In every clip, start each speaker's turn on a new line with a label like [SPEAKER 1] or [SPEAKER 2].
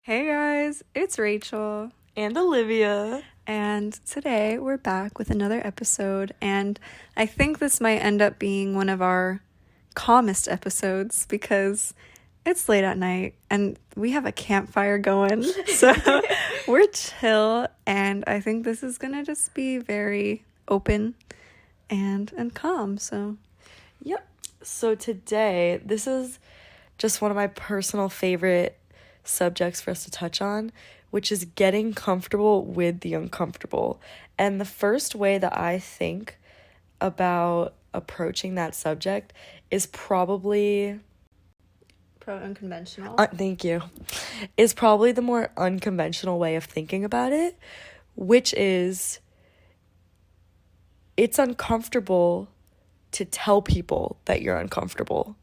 [SPEAKER 1] Hey guys, it's Rachel,
[SPEAKER 2] And Olivia.
[SPEAKER 1] and today we're back with another episode. And I think this might end up being one of our calmest episodes because it's late at night and we have a campfire going. So we're chill, and I think this is gonna just be very open and calm. So
[SPEAKER 2] Yep. So today, this is just one of my personal favorite subjects for us to touch on, which is getting comfortable with the uncomfortable. And the first way that I think about approaching that subject is probably,
[SPEAKER 1] unconventional.
[SPEAKER 2] thank you, is probably the more unconventional way of thinking about it, which is it's uncomfortable to tell people that you're uncomfortable.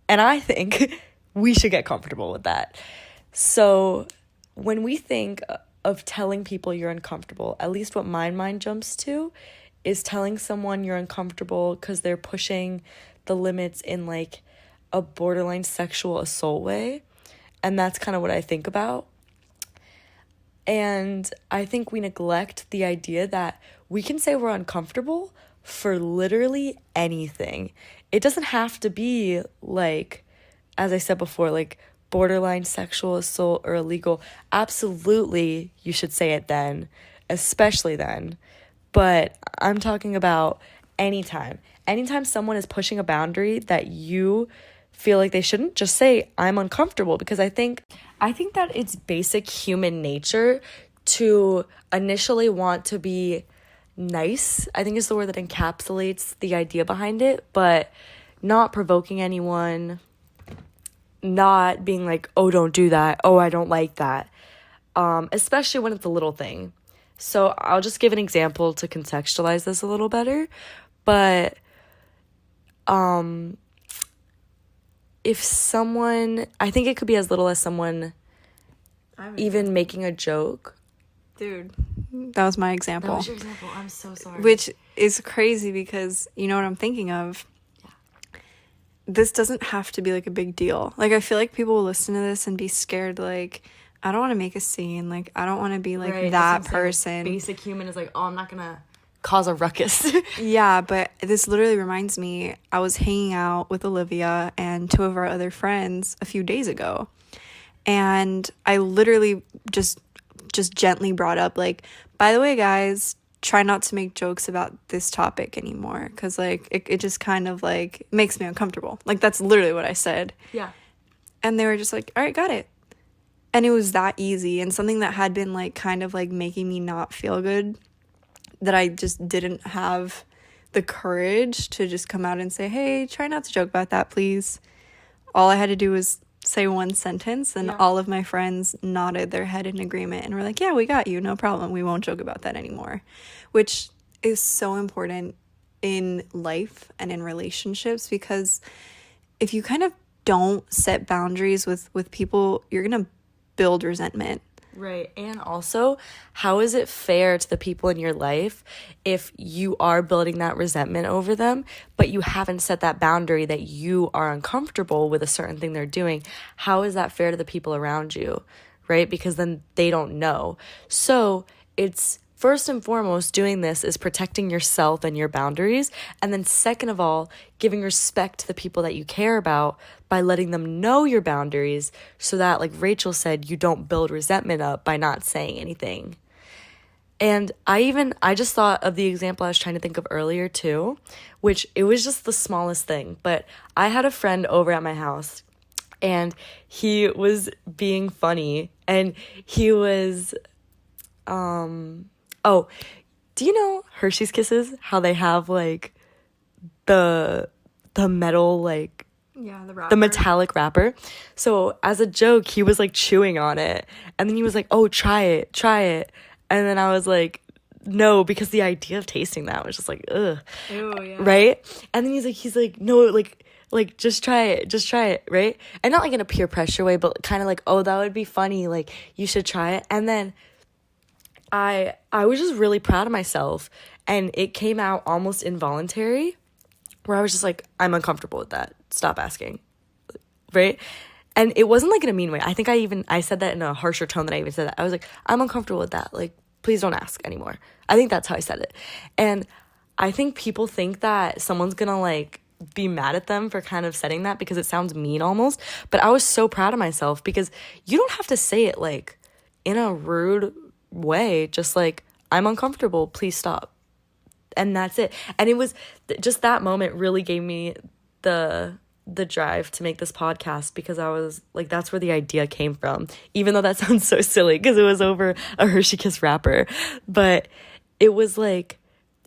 [SPEAKER 2] And I think we should get comfortable with that. So when we think of telling people you're uncomfortable, at least what my mind jumps to is telling someone you're uncomfortable because they're pushing the limits in like a borderline sexual assault way. And that's kind of what I think about. And I think we neglect the idea that we can say we're uncomfortable for literally anything. It doesn't have to be like, as I said before, like borderline sexual assault or illegal. Absolutely, you should say it then, especially then. But I'm talking about anytime. Anytime someone is pushing a boundary that you feel like they shouldn't, just say I'm uncomfortable, because I think that it's basic human nature to initially want to be nice. I think is the word that encapsulates the idea behind it, but not provoking anyone, not being like, oh, don't do that, oh, I don't like that, especially when it's a little thing. So I'll just give an example to contextualize this a little better. But if someone, I think it could be as little as someone even making a joke.
[SPEAKER 1] Dude, that was my example.
[SPEAKER 2] That was your example. I'm so sorry.
[SPEAKER 1] Which is crazy because you know what I'm thinking of? Yeah. This doesn't have to be like a big deal. Like, I feel like people will listen to this and be scared, like, I don't want to make a scene. Like, I don't want to be like
[SPEAKER 2] Right,
[SPEAKER 1] that person.
[SPEAKER 2] Basic human is like, oh, I'm not gonna cause a ruckus.
[SPEAKER 1] Yeah, but this literally reminds me, I was hanging out with Olivia and two of our other friends a few days ago. And I literally just gently brought up, like, by the way, guys, try not to make jokes about this topic anymore, because like it just kind of like makes me uncomfortable. Like, that's literally what I said.
[SPEAKER 2] Yeah.
[SPEAKER 1] And they were just like, all right, got it. And it was that easy, and something that had been like kind of like making me not feel good, that I just didn't have the courage to just come out and say, hey, try not to joke about that, please. All I had to do was say one sentence, and all of my friends nodded their head in agreement and were like, yeah, we got you, no problem, we won't joke about that anymore. Which is so important in life and in relationships, because if you kind of don't set boundaries with people, you're gonna build resentment.
[SPEAKER 2] Right. And also, how is it fair to the people in your life if you are building that resentment over them, but you haven't set that boundary that you are uncomfortable with a certain thing they're doing? How is that fair to the people around you? Right? Because then they don't know. So it's first and foremost, doing this is protecting yourself and your boundaries. And then second of all, giving respect to the people that you care about by letting them know your boundaries, so that, like Rachel said, you don't build resentment up by not saying anything. And I just thought of the example I was trying to think of earlier too, which it was just the smallest thing. But I had a friend over at my house, and he was being funny, and he was, oh, do you know Hershey's Kisses? How they have like the metal, like,
[SPEAKER 1] Yeah, the wrapper.
[SPEAKER 2] the metallic wrapper. So as a joke, he was like chewing on it, and then he was like, oh, try it. And then I was like, no, because the idea of tasting that was just like, ugh.
[SPEAKER 1] Ew, yeah.
[SPEAKER 2] Right? And then he's like, no, like just try it, right? And not like in a peer pressure way, but kind of like, oh, that would be funny, like you should try it. And then I was just really proud of myself, and it came out almost involuntary, where I was just like, I'm uncomfortable with that. Stop asking. Right? And it wasn't like in a mean way. I think I said that in a harsher tone than I even said that. I was like, I'm uncomfortable with that. Like, please don't ask anymore. I think that's how I said it. And I think people think that someone's gonna like be mad at them for kind of setting that because it sounds mean almost. But I was so proud of myself because you don't have to say it like in a rude way. Just like, I'm uncomfortable, please stop. And that's it. And it was just that moment really gave me the drive to make this podcast, because I was like, that's where the idea came from, even though that sounds so silly because it was over a Hershey Kiss wrapper. But it was like,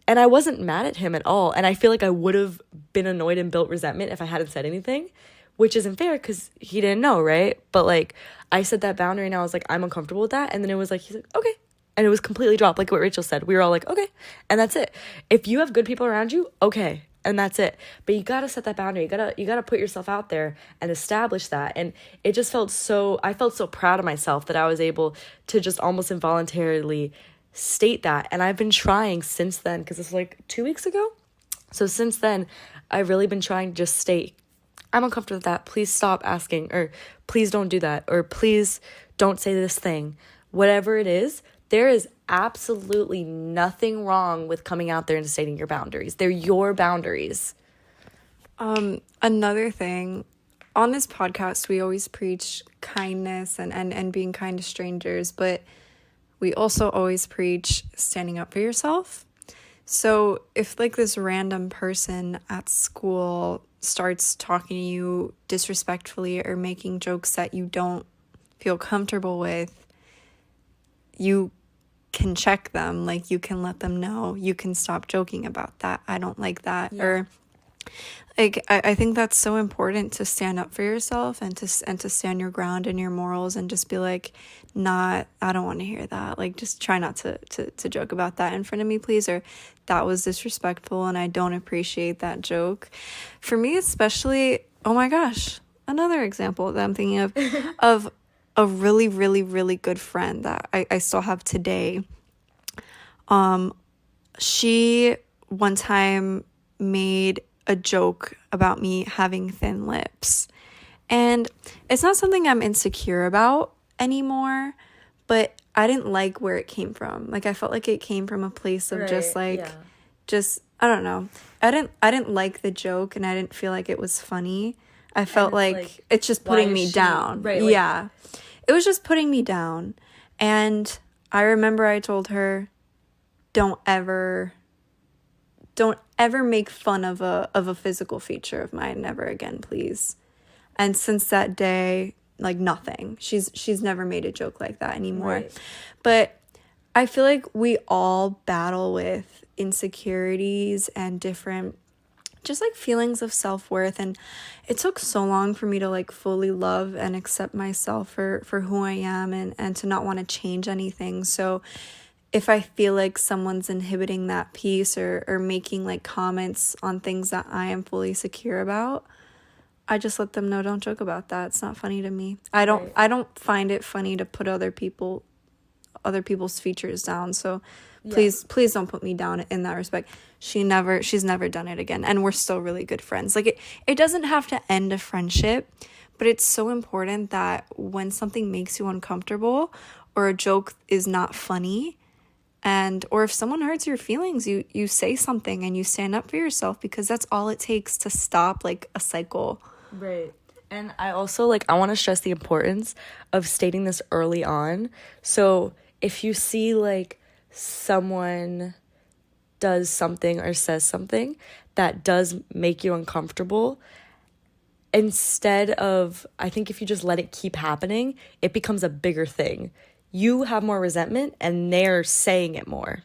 [SPEAKER 2] and I wasn't mad at him at all, and I feel like I would have been annoyed and built resentment if I hadn't said anything, which isn't fair because he didn't know, right? But like, I set that boundary and I was like, I'm uncomfortable with that. And then it was like, he's like, okay. And it was completely dropped, like what Rachel said. We were all like, okay. And that's it. If you have good people around you, okay. And that's it. But you gotta set that boundary. You gotta put yourself out there and establish that. And it just I felt so proud of myself that I was able to just almost involuntarily state that. And I've been trying since then, because it's like 2 weeks ago. So since then, I've really been trying to just state, I'm uncomfortable with that. Please stop asking, or please don't do that, or please don't say this thing. Whatever it is, there is absolutely nothing wrong with coming out there and stating your boundaries. They're your boundaries.
[SPEAKER 1] Another thing, on this podcast, we always preach kindness and being kind to strangers, but we also always preach standing up for yourself. So if like this random person at school starts talking to you disrespectfully or making jokes that you don't feel comfortable with, you can check them. Like, you can let them know, you can stop joking about that, I don't like that. Yeah. Or like, I think that's so important to stand up for yourself and to stand your ground and your morals, and just be like, I don't want to hear that. Like, just try not to joke about that in front of me, please. Or that was disrespectful and I don't appreciate that joke. For me especially, oh my gosh, another example that I'm thinking of a really, really, really good friend that I still have today. She one time made a joke about me having thin lips. And it's not something I'm insecure about anymore, but I didn't like where it came from. Like, I felt like it came from a place of just like, yeah. Just, I don't know. I didn't like the joke, and I didn't feel like it was funny. I felt like it's just putting me down. Right. Like, yeah. It was just putting me down. And I remember I told her, don't ever make fun of a physical feature of mine, never again, please. And since that day, like, nothing. She's never made a joke like that anymore. Right. But I feel like we all battle with insecurities and different just like feelings of self-worth, and it took so long for me to like fully love and accept myself for who I am, and to not want to change anything. So if I feel like someone's inhibiting that piece or making like comments on things that I am fully secure about, I just let them know, don't joke about that. It's not funny to me. I don't find it funny to put other people's features down. So please don't put me down in that respect. She's never done it again, and we're still really good friends. Like, it doesn't have to end a friendship, but it's so important that when something makes you uncomfortable or a joke is not funny, or if someone hurts your feelings, you say something and you stand up for yourself, because that's all it takes to stop like a cycle.
[SPEAKER 2] Right. And I also I want to stress the importance of stating this early on. So if you see like someone does something or says something that does make you uncomfortable, instead of, I think if you just let it keep happening, it becomes a bigger thing. You have more resentment and they're saying it more.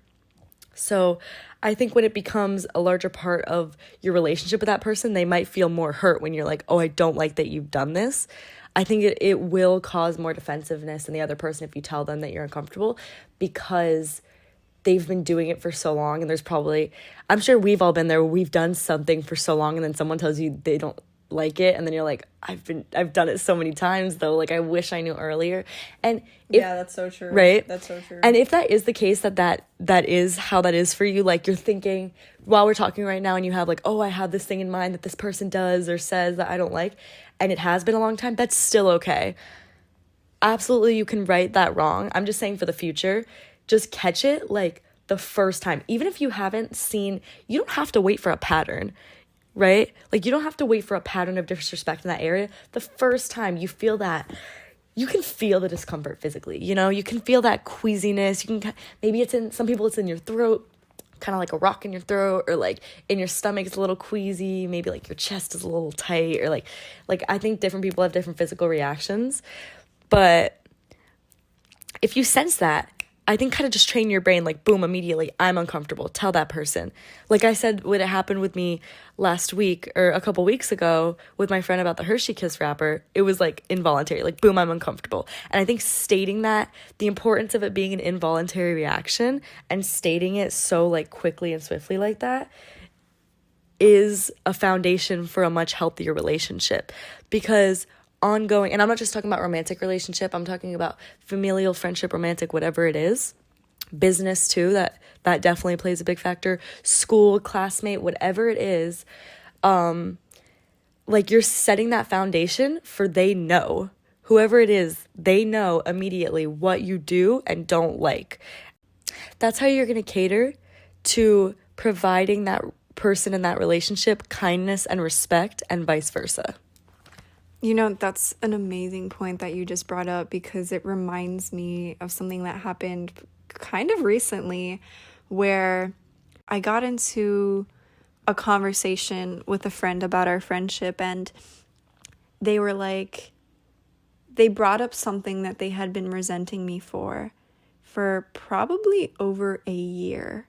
[SPEAKER 2] So I think when it becomes a larger part of your relationship with that person, they might feel more hurt when you're like, oh, I don't like that you've done this. I think it will cause more defensiveness in the other person if you tell them that you're uncomfortable, because they've been doing it for so long. And there's probably, I'm sure we've all been there, we've done something for so long and then someone tells you they don't like it, and then you're like, I've done it so many times though, like I wish I knew earlier. And
[SPEAKER 1] yeah, that's so true.
[SPEAKER 2] Right?
[SPEAKER 1] That's so true.
[SPEAKER 2] And if that is the case, that is how that is for you, like you're thinking while we're talking right now and you have like, oh, I have this thing in mind that this person does or says that I don't like, and it has been a long time, that's still okay. Absolutely, you can right that wrong. I'm just saying for the future, just catch it like the first time. Even if you haven't seen, you don't have to wait for a pattern, right? Like you don't have to wait for a pattern of disrespect in that area. The first time you feel that, you can feel the discomfort physically, you know? You can feel that queasiness. You can, maybe it's in, some people it's in your throat, kind of like a rock in your throat, or like in your stomach it's a little queasy, maybe like your chest is a little tight, or like I think different people have different physical reactions. But if you sense that, I think kind of just train your brain, like, boom, immediately, I'm uncomfortable. Tell that person. Like I said, when it happened with me last week or a couple weeks ago with my friend about the Hershey Kiss wrapper, it was like involuntary, like, boom, I'm uncomfortable. And I think stating that, the importance of it being an involuntary reaction and stating it so like quickly and swiftly like that is a foundation for a much healthier relationship. Because ongoing, and I'm not just talking about romantic relationship, I'm talking about familial, friendship, romantic, whatever it is, business too, that definitely plays a big factor, school, classmate, whatever it is, like you're setting that foundation for they know, whoever it is, they know immediately what you do and don't like. That's how you're going to cater to providing that person in that relationship kindness and respect, and vice versa.
[SPEAKER 1] You know, that's an amazing point that you just brought up, because it reminds me of something that happened kind of recently where I got into a conversation with a friend about our friendship, and they were like, they brought up something that they had been resenting me for probably over a year.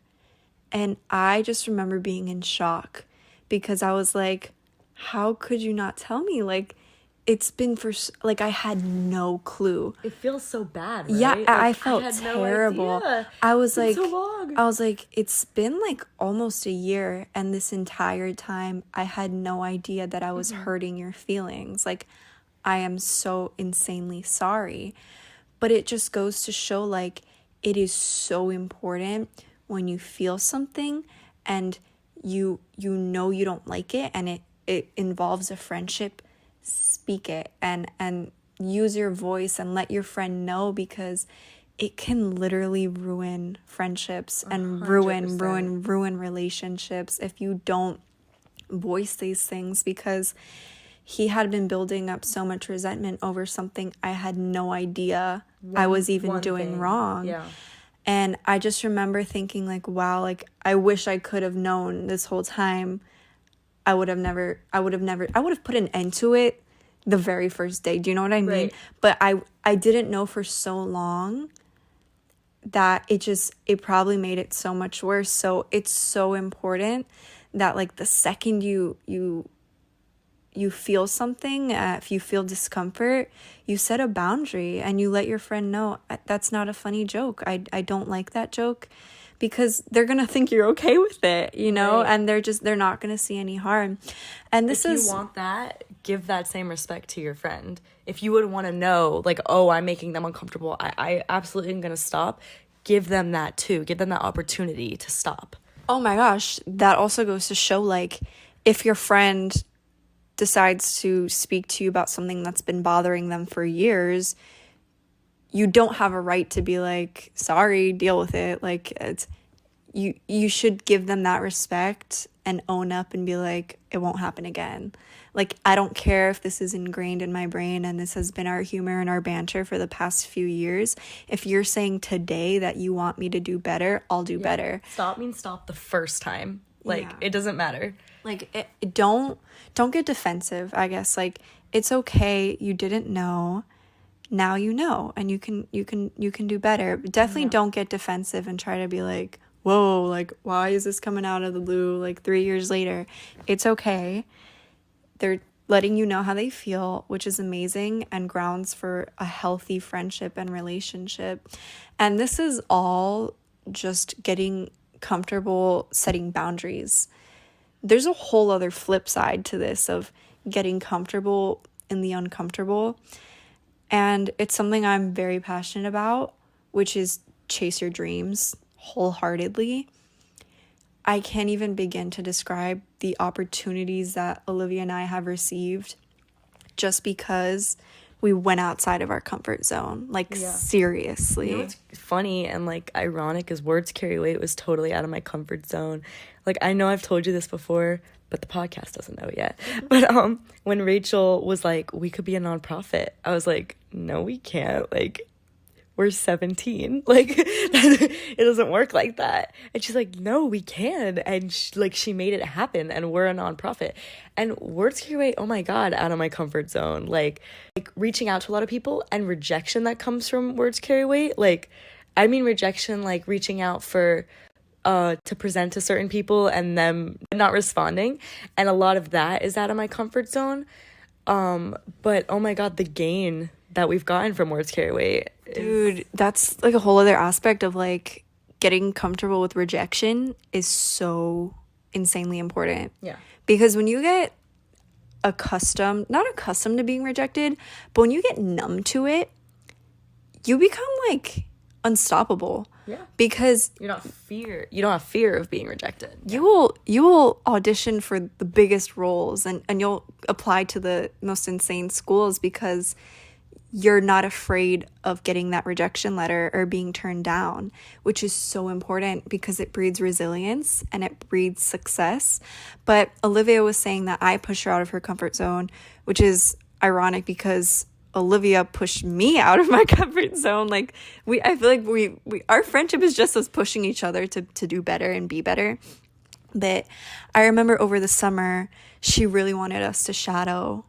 [SPEAKER 1] And I just remember being in shock, because I was like, how could you not tell me? Like, it's been like, I had no clue.
[SPEAKER 2] It feels so bad, right?
[SPEAKER 1] Yeah,
[SPEAKER 2] like,
[SPEAKER 1] I felt terrible.
[SPEAKER 2] No idea.
[SPEAKER 1] I was like,
[SPEAKER 2] so long.
[SPEAKER 1] I was like, it's been like almost a year, and this entire time I had no idea that I was hurting your feelings. Like, I am so insanely sorry. But it just goes to show, like, it is so important when you feel something and you know you don't like it, and it involves a friendship, speak it and use your voice and let your friend know, because it can literally ruin friendships and
[SPEAKER 2] 100%.
[SPEAKER 1] ruin relationships if you don't voice these things. Because he had been building up so much resentment over something I had no idea I was even doing wrong.
[SPEAKER 2] Yeah.
[SPEAKER 1] And I just remember thinking, like, wow, like, I wish I could have known this whole time. I would have put an end to it the very first day. Do you know what I mean?
[SPEAKER 2] Right.
[SPEAKER 1] But I didn't know for so long that it probably made it so much worse. So it's so important that, like, the second you feel something, if you feel discomfort, you set a boundary and you let your friend know, that's not a funny joke. I don't like that joke. Because they're going to think you're okay with it, you know,
[SPEAKER 2] right.
[SPEAKER 1] And they're not going to see any harm. And if
[SPEAKER 2] you want that, give that same respect to your friend. If you would want to know, like, oh, I'm making them uncomfortable, I absolutely am going to stop, give them that too. Give them that opportunity to stop.
[SPEAKER 1] Oh my gosh, that also goes to show, like, if your friend decides to speak to you about something that's been bothering them for years, you don't have a right to be like, sorry, deal with it. Like, it's you should give them that respect and own up and be like, it won't happen again. Like, I don't care if this is ingrained in my brain and this has been our humor and our banter for the past few years. If you're saying today that you want me to do better, I'll do better.
[SPEAKER 2] Stop means stop the first time. Like, it doesn't matter.
[SPEAKER 1] Like, don't get defensive, I guess. Like, it's okay, you didn't know. Now you know, and you can do better. But definitely don't get defensive and try to be like, whoa, like, why is this coming out of the blue like 3 years later? It's okay. They're letting you know how they feel, which is amazing and grounds for a healthy friendship and relationship. And this is all just getting comfortable setting boundaries. There's a whole other flip side to this of getting comfortable in the uncomfortable. And it's something I'm very passionate about, which is chase your dreams wholeheartedly. I can't even begin to describe the opportunities that Olivia and I have received just because we went outside of our comfort zone. Like, seriously.
[SPEAKER 2] You know what's funny and like ironic is Words Carry Weight was totally out of my comfort zone. Like, I know I've told you this before, but the podcast doesn't know yet. But when Rachel was like, we could be a nonprofit, I was like, no, we can't. Like, we're 17. Like, it doesn't work like that. And she's like, no, we can. And she made it happen, and we're a nonprofit. And Words Carry Weight, oh my God, out of my comfort zone. Like reaching out to a lot of people and rejection that comes from Words Carry Weight. Like, I mean rejection, like reaching out for to present to certain people and them not responding. And a lot of that is out of my comfort zone. But oh my God, the gain that we've gotten from Words Carry Weight.
[SPEAKER 1] Dude, that's like a whole other aspect of like getting comfortable with rejection is so insanely important.
[SPEAKER 2] Yeah.
[SPEAKER 1] Because when you get not accustomed to being rejected, but when you get numb to it, you become like unstoppable.
[SPEAKER 2] Yeah.
[SPEAKER 1] Because
[SPEAKER 2] you don't have fear of being rejected.
[SPEAKER 1] You will audition for the biggest roles and you'll apply to the most insane schools because you're not afraid of getting that rejection letter or being turned down, which is so important because it breeds resilience and it breeds success. But Olivia was saying that I pushed her out of her comfort zone, which is ironic because Olivia pushed me out of my comfort zone. Like I feel like we our friendship is just us pushing each other to do better and be better. But I remember over the summer, she really wanted us to shadow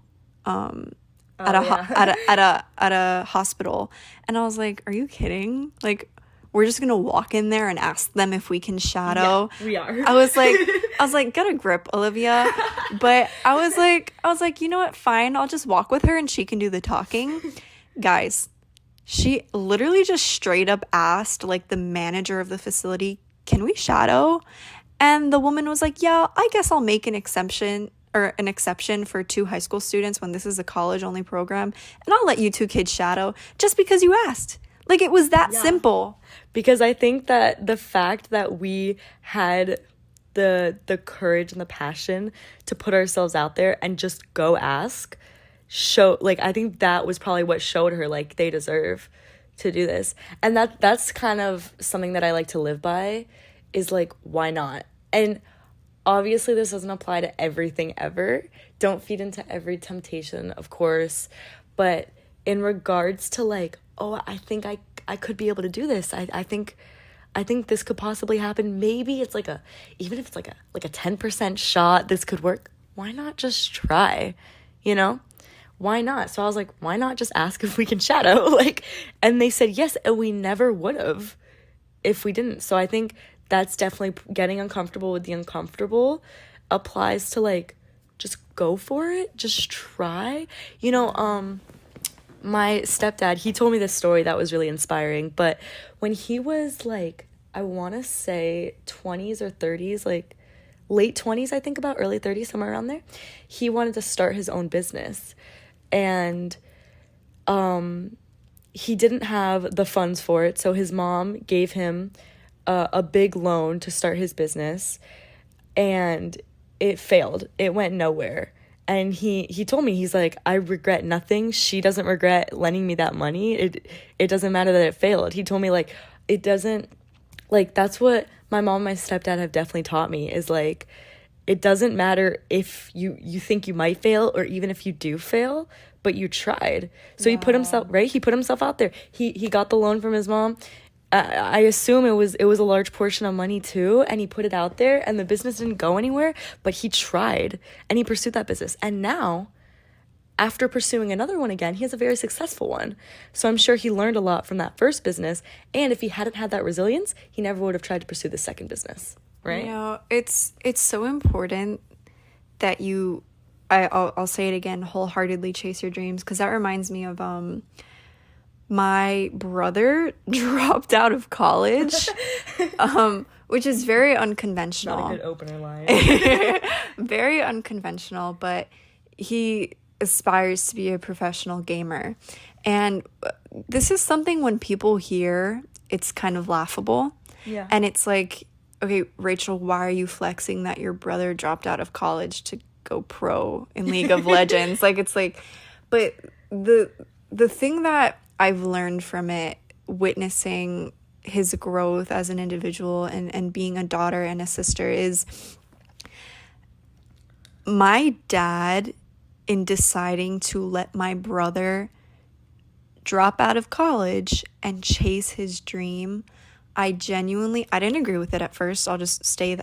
[SPEAKER 1] at a hospital, and I was like, "Are you kidding? Like, we're just gonna walk in there and ask them if we can shadow?"
[SPEAKER 2] Yeah, we are.
[SPEAKER 1] I was like, get a grip, Olivia. But I was like, you know what? Fine, I'll just walk with her and she can do the talking. Guys, she literally just straight up asked like the manager of the facility, "Can we shadow?" And the woman was like, "Yeah, I guess I'll make an exception for 2 high school students when this is a college only program, and I'll let you 2 kids shadow just because you asked." Like, it was that simple.
[SPEAKER 2] Because I think that the fact that we had the courage and the passion to put ourselves out there and just go ask, I think that was probably what showed her like they deserve to do this. And that's kind of something that I like to live by, is like, why not? And obviously this doesn't apply to everything ever. Don't feed into every temptation, of course. But in regards to like, oh, I think I could be able to do this. I think this could possibly happen. Maybe it's like even if it's like a 10% shot, this could work. Why not just try? You know? Why not? So I was like, why not just ask if we can shadow? Like, and they said yes, and we never would have if we didn't. So I think that's definitely getting uncomfortable with the uncomfortable applies to like, just go for it. Just try. You know, my stepdad, he told me this story that was really inspiring, but when he was like, I want to say 20s or 30s, like late 20s, I think about early 30s, somewhere around there, he wanted to start his own business. And he didn't have the funds for it, so his mom gave him a big loan to start his business, and it failed. It went nowhere. And he told me, he's like, I regret nothing. She doesn't regret lending me that money. It doesn't matter that it failed. He told me, like, it doesn't, like, that's what my mom and my stepdad have definitely taught me, is like, it doesn't matter if you think you might fail, or even if you do fail, but you tried. So he put himself out there. He got the loan from his mom. I assume it was a large portion of money too, and he put it out there, and the business didn't go anywhere, but he tried and he pursued that business. And now, after pursuing another one again, he has a very successful one. So I'm sure he learned a lot from that first business, and if he hadn't had that resilience, he never would have tried to pursue the second business, right?
[SPEAKER 1] You know, it's so important that I'll say it again, wholeheartedly chase your dreams, because that reminds me of my brother dropped out of college, which is very unconventional.
[SPEAKER 2] Not a good opener line.
[SPEAKER 1] Very unconventional, but he aspires to be a professional gamer. And this is something when people hear, it's kind of laughable.
[SPEAKER 2] Yeah.
[SPEAKER 1] And it's like, okay, Rachel, why are you flexing that your brother dropped out of college to go pro in League of Legends? Like, it's like, but the thing that I've learned from it, witnessing his growth as an individual and being a daughter and a sister, is my dad, in deciding to let my brother drop out of college and chase his dream, I didn't agree with it at first. I'll say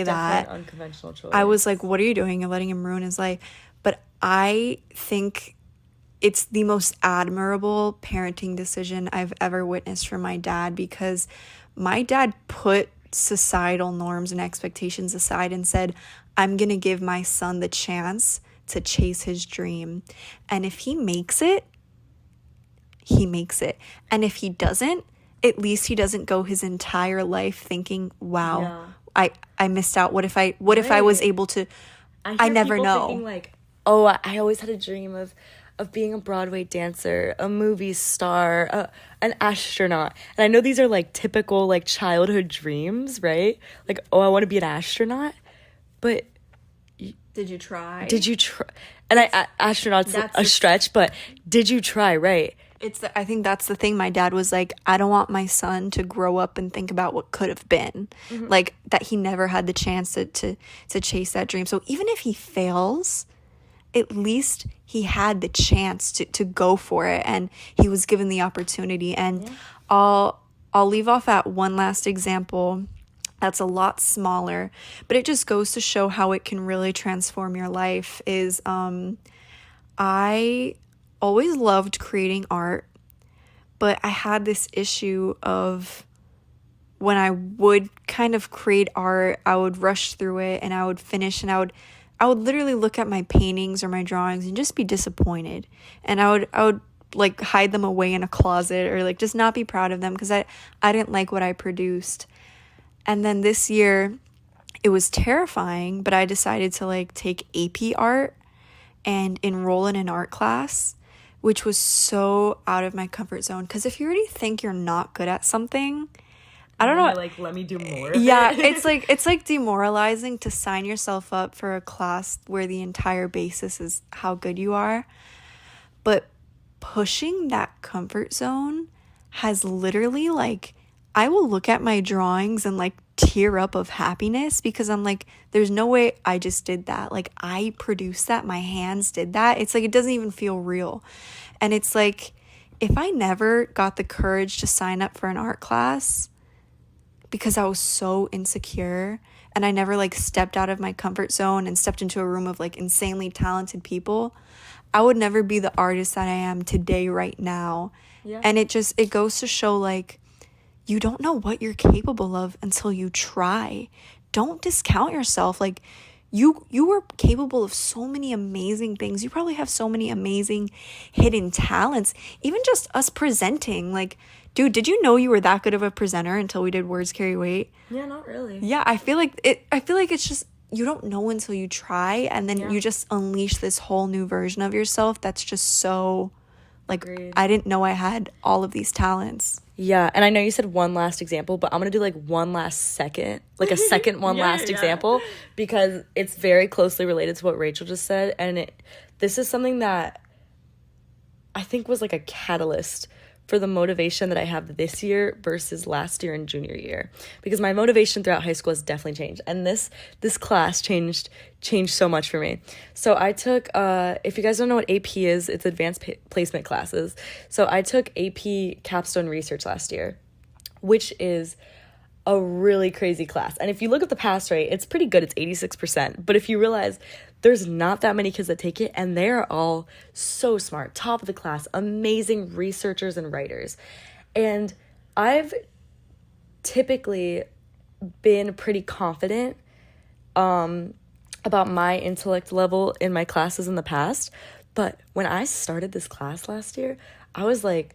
[SPEAKER 1] that.
[SPEAKER 2] An unconventional choice.
[SPEAKER 1] I was like, what are you doing? You're letting him ruin his life. But I think it's the most admirable parenting decision I've ever witnessed from my dad, because my dad put societal norms and expectations aside and said, I'm going to give my son the chance to chase his dream. And if he makes it, he makes it. And if he doesn't, at least he doesn't go his entire life thinking, wow, I missed out. What if I was able to, I never know.
[SPEAKER 2] Thinking like, oh, I always had a dream of being a Broadway dancer, a movie star, an astronaut. And I know these are like typical like childhood dreams, right? Like, oh, I want to be an astronaut. But
[SPEAKER 1] did you try?
[SPEAKER 2] And astronaut's a stretch, but did you try, right?
[SPEAKER 1] I think that's the thing. My dad was like, I don't want my son to grow up and think about what could have been. Mm-hmm. Like, that he never had the chance to chase that dream. So even if he fails, at least he had the chance to go for it, and he was given the opportunity. And I'll leave off at one last example that's a lot smaller, but it just goes to show how it can really transform your life. Is I always loved creating art, but I had this issue of when I would kind of create art, I would rush through it and I would finish, and I would literally look at my paintings or my drawings and just be disappointed. And I would like hide them away in a closet, or like just not be proud of them because I didn't like what I produced. And then this year it was terrifying, but I decided to like take AP art and enroll in an art class, which was so out of my comfort zone. Because if you already think you're not good at something, I don't know.
[SPEAKER 2] Like, let me do more.
[SPEAKER 1] Yeah, it's like demoralizing to sign yourself up for a class where the entire basis is how good you are. But pushing that comfort zone has literally, like, I will look at my drawings and like tear up of happiness, because I'm like, there's no way I just did that. Like, I produced that, my hands did that. It's like, it doesn't even feel real. And it's like, if I never got the courage to sign up for an art class because I was so insecure, and I never like stepped out of my comfort zone and stepped into a room of like insanely talented people, I would never be the artist that I am today right now. Yeah. And it goes to show, like, you don't know what you're capable of until you try. Don't discount yourself. Like, you were capable of so many amazing things. You probably have so many amazing hidden talents. Even just us presenting. Like, dude, did you know you were that good of a presenter until we did Words Carry Weight?
[SPEAKER 2] Yeah, not really.
[SPEAKER 1] Yeah, I feel like it's just, you don't know until you try, and then you just unleash this whole new version of yourself that's just so, like, agreed. I didn't know I had all of these talents.
[SPEAKER 2] Yeah, and I know you said one last example, but I'm going to do like one last second, like a second last example, because it's very closely related to what Rachel just said. And this is something that I think was like a catalyst for the motivation that I have this year versus last year and junior year, because my motivation throughout high school has definitely changed, and this class changed so much for me. So I took if you guys don't know what AP is, it's advanced placement classes. So I took AP Capstone Research last year, which is a really crazy class. And if you look at the pass rate, it's pretty good. It's 86%. But if you realize there's not that many kids that take it, and they're all so smart, top of the class, amazing researchers and writers. And I've typically been pretty confident about my intellect level in my classes in the past. But when I started this class last year, I was like,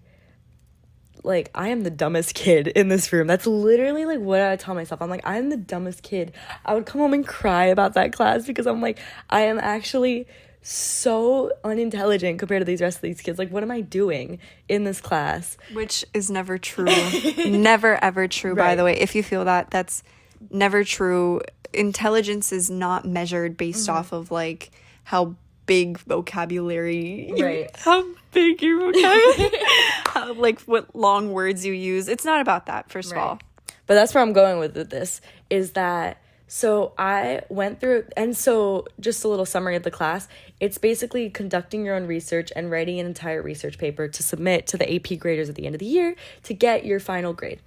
[SPEAKER 2] I am the dumbest kid in this room. That's literally like what I tell myself. I'm like, I'm the dumbest kid. I would come home and cry about that class because I'm like, I am actually so unintelligent compared to these rest of these kids. Like, what am I doing in this class?
[SPEAKER 1] Which is never true. Never, ever true, by the way. If you feel that, that's never true. Intelligence is not measured based off of, like, how big vocabulary.
[SPEAKER 2] Right.
[SPEAKER 1] How big your vocabulary. How, like, what long words you use. It's not about that, first of all.
[SPEAKER 2] But that's where I'm going with this, is that, so I went through, and so just a little summary of the class. It's basically conducting your own research and writing an entire research paper to submit to the AP graders at the end of the year to get your final grade.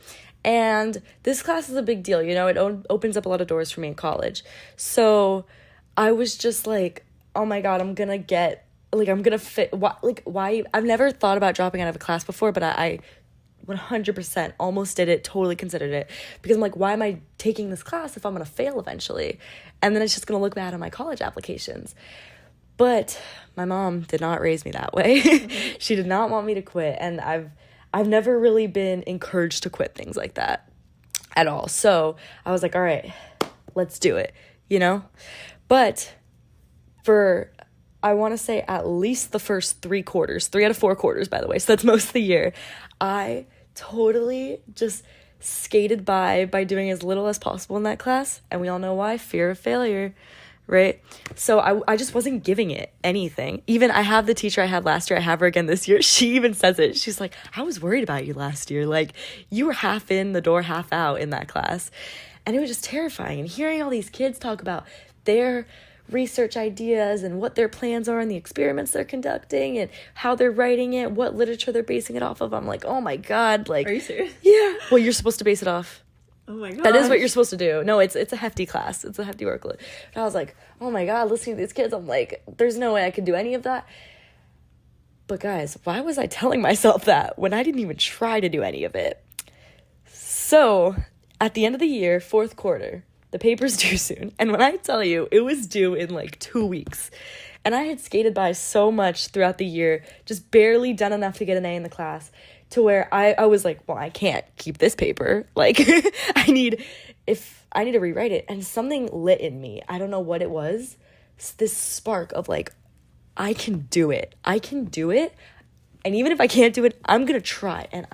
[SPEAKER 2] And this class is a big deal, you know, it opens up a lot of doors for me in college. So I was just like, oh my God, I'm gonna fit, why, I've never thought about dropping out of a class before, but I 100% almost did it, totally considered it, because I'm like, why am I taking this class if I'm gonna fail eventually? And then it's just gonna look bad on my college applications. But my mom did not raise me that way. She did not want me to quit, and I've never really been encouraged to quit things like that at all. So I was like, all right, let's do it, you know? But for, I want to say, at least the first 3 out of 4 quarters, by the way, so that's most of the year, I totally just skated by doing as little as possible in that class. And we all know why. Fear of failure, right? So I just wasn't giving it anything. Even I have the teacher I had last year, I have her again this year. She even says it. She's like, I was worried about you last year. Like, you were half in the door, half out in that class. And it was just terrifying. And hearing all these kids talk about their research ideas and what their plans are and the experiments they're conducting and how they're writing it, what literature they're basing it off of, I'm like, oh my God, like,
[SPEAKER 1] Are you serious?
[SPEAKER 2] Yeah. Well, you're supposed to base it off.
[SPEAKER 1] Oh my God.
[SPEAKER 2] That is what you're supposed to do. No, it's a hefty class. It's a hefty workload. And I was like, oh my God, listening to these kids, I'm like, there's no way I could do any of that. But guys, why was I telling myself that when I didn't even try to do any of it? So at the end of the year, 4th quarter, the paper's due soon. And when I tell you, it was due in like 2 weeks. And I had skated by so much throughout the year, just barely done enough to get an A in the class, to where I was like, well, I can't keep this paper. Like, I need to rewrite it. And something lit in me. I don't know what it was. This spark of like, I can do it. I can do it. And even if I can't do it, I'm going to try. And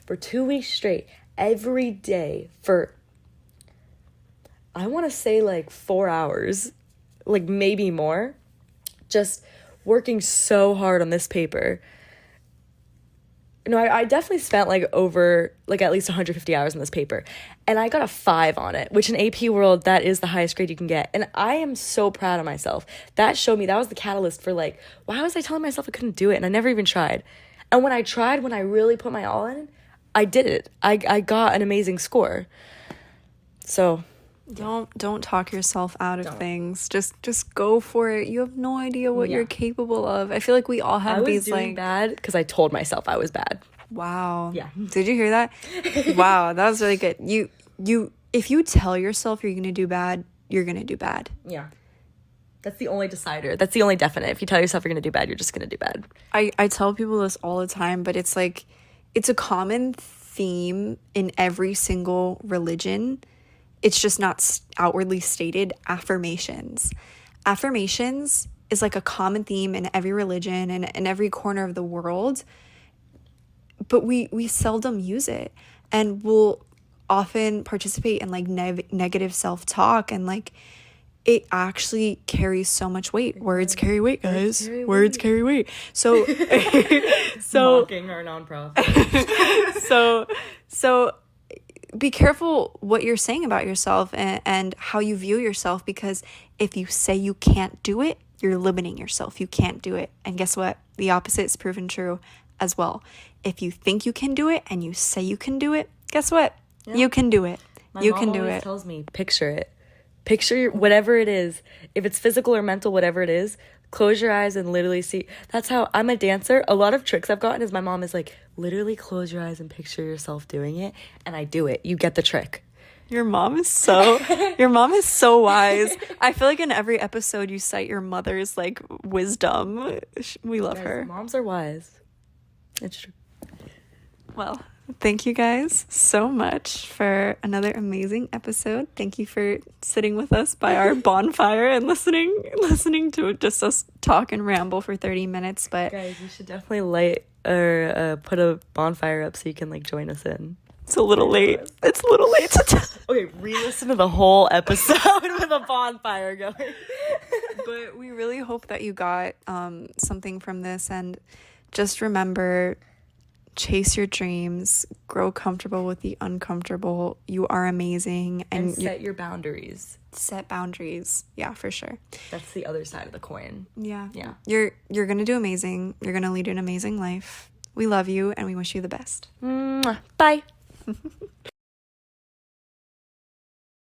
[SPEAKER 2] for 2 weeks straight, every day for, I want to say like 4 hours, like maybe more, just working so hard on this paper. No, I definitely spent like over like at least 150 hours on this paper, and I got a 5 on it, which in AP World, that is the highest grade you can get. And I am so proud of myself. That showed me, that was the catalyst for like, why was I telling myself I couldn't do it? And I never even tried. And when I tried, when I really put my all in, I did it. I got an amazing score. So
[SPEAKER 1] Don't talk yourself out of things. Just go for it. You have no idea what you're capable of. I feel like we all have these like
[SPEAKER 2] bad because I told myself I was bad.
[SPEAKER 1] Wow.
[SPEAKER 2] Yeah.
[SPEAKER 1] Did you hear that? Wow, that was really good. You if you tell yourself you're gonna do bad, you're gonna do bad.
[SPEAKER 2] Yeah. That's the only decider. That's the only definite. If you tell yourself you're gonna do bad, you're just gonna do bad.
[SPEAKER 1] I tell people this all the time, but it's like it's a common theme in every single religion. It's just not outwardly stated. Affirmations is like a common theme in every religion and in every corner of the world, but we seldom use it, and we'll often participate in like negative self-talk, and like it actually carries so much weight. Words carry weight, guys. Words carry weight. So
[SPEAKER 2] mocking our nonprofit.
[SPEAKER 1] so be careful what you're saying about yourself and how you view yourself, because if you say you can't do it, you're limiting yourself. You can't do it. And guess what? The opposite is proven true as well. If you think you can do it and you say you can do it, guess what? Yeah. You can do it. You can do it. My mom always
[SPEAKER 2] tells me, picture it. Picture whatever it is. If it's physical or mental, whatever it is, close your eyes and literally see. That's how I'm a dancer. A lot of tricks I've gotten is my mom is like, literally close your eyes and picture yourself doing it. And I do it. You get the trick.
[SPEAKER 1] Your mom is so wise. I feel like in every episode you cite your mother's like wisdom. We love her.
[SPEAKER 2] Moms are wise. It's true.
[SPEAKER 1] Well, Thank you guys so much for another amazing episode. Thank you for sitting with us by our bonfire and listening to just us talk and ramble for 30 minutes. But
[SPEAKER 2] guys, you should definitely light or put a bonfire up so you can like join us in.
[SPEAKER 1] it's a little late. It's a little late to tell.
[SPEAKER 2] Okay, re-listen to the whole episode with a bonfire going.
[SPEAKER 1] But we really hope that you got something from this, and just remember, chase your dreams, grow comfortable with the uncomfortable. You are amazing,
[SPEAKER 2] And set your boundaries.
[SPEAKER 1] set boundaries. Yeah, for sure.
[SPEAKER 2] That's the other side of the coin.
[SPEAKER 1] Yeah.
[SPEAKER 2] Yeah.
[SPEAKER 1] You're gonna do amazing. You're gonna lead an amazing life. We love you and we wish you the best.
[SPEAKER 2] Mwah. Bye.